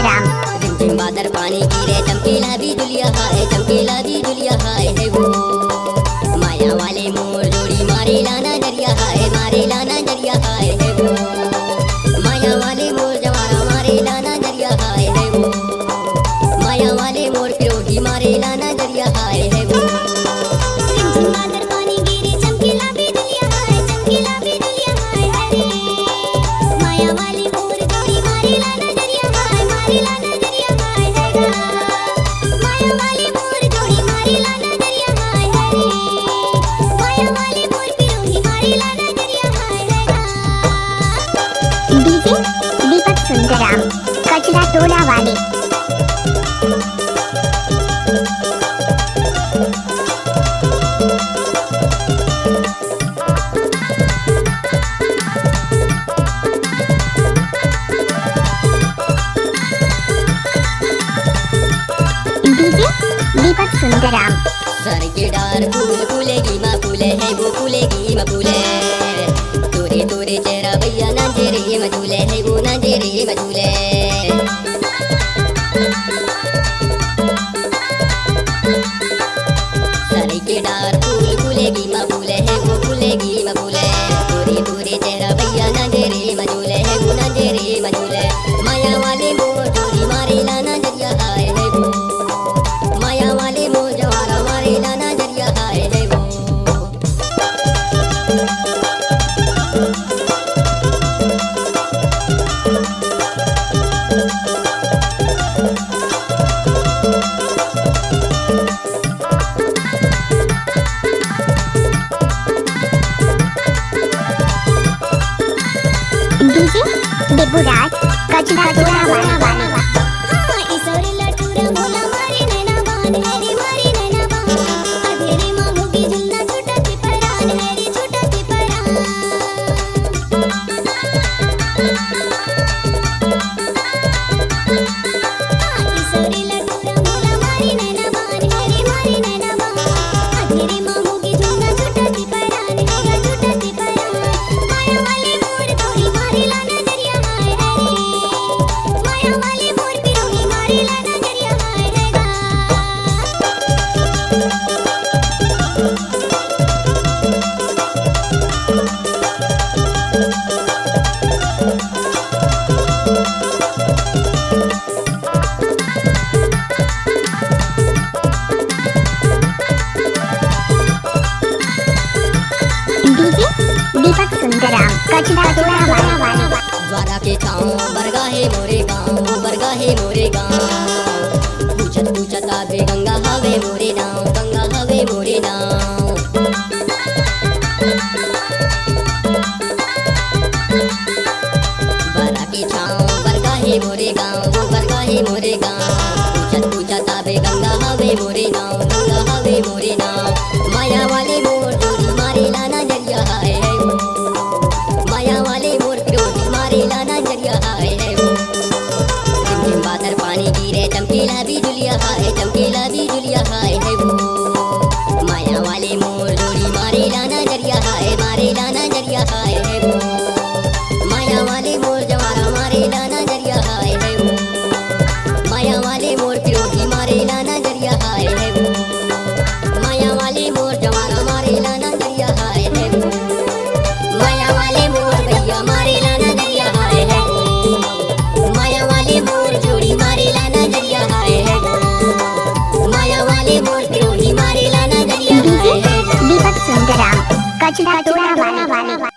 सुंदरम। रिमझिम बादल पानी गिरे चमकीला बिजुलिया हाय, चमकीला बिजुलिया हाय है वो। माया वाले मोर जोड़ी मारे लाना नरिया हाय, मारे लाना नरिया हाय है वो। माया वाले मोर जवारा मारे लाना नरिया हाय है वो। माया वाले मोर पिरोही मारे लाना नरिया हाय है वो। रिमझिम बादल पानी गिरे चमकीला बिजुलिया हाय, चमकीला बिजुलिया हाय है। माया वाले मोर जोड़ी मारे लाना नरिया हाय, मारे लाना नरिया हाय है। माया वाले मोर जोड़ी मारे लाना नरिया हाय है। माया वाले मोर पिरोही मारे लाना नरिया हाय है। डीजे दीपक सुंदरम, कचरा टोला वाले। डीजे दीपक सुंदरम। सर के डार फूल फूलेगी माँ फूले है वो, फूलेगी माँ फूले। तोरे तोरे चेहरा भैया नांजेरे मझूले है वो, नांजेरे मझूले। सर के डार फूल फूलेगी माँ फूले है वो, फूलेगी माँ फूले। तोरे तोरे चेहरा भैया नांजेरे मझूले है वो, नांजेरे मझूले। माया वाले मोर जोड़ी मारे लाना नरिया हाय है वो। माया वाले मोर जवारा मारे लाना नरिया हाय है वो। डीजे देबुराज, कचरा टोला वाले। डीजे दीपक सुंदरम, कचरा टोला वाले। द्वारा के छाँव बरगाहे मोरे गाँव, बरगाहे मोरे गाँव। पूछत पूछत आवे गंगा हवे मोरे नाव, गंगा हवे मोरे नाव। द्वारा के छाँव बरगाहे मोरे गाँव, बरगाहे मोरे गाँव। पूछत पूछत आवे गंगा हवे मोरे नाव, गंगा हवे मोरे नाव। माया वाले मोर जोड़ी मारे लाना नरिया हाय है वो। माया वाले मोर पिरोही मारे लाना नरिया हाय है वो। रिमझिम बादल पानी गिरे चमकीला बिजुलिया हाय, चमकीला बिजुलिया हाय है वो। माया वाले मोर जोड़ी मारे लाना नरिया हाय, मारे लाना नरिया हाय है वो। माया वाले मोर जवारा मारे लाना नरिया हाय है वो। माया वाले मोर पिरोही मारे लाना नरिया हाय है वो। माया वाले मोर जवारा मारे लाना नरिया हाय है वो। माया वाले मोर भैया मारे लाना नरिया हाय है वो। माया वाले मोर जोड़ी मारे लाना नरिया हाय है वो। माया वाले मोर पिरोही मारे लाना नरिया हाय है वो। दीपक सुंदरम, कचरा टोला वाले।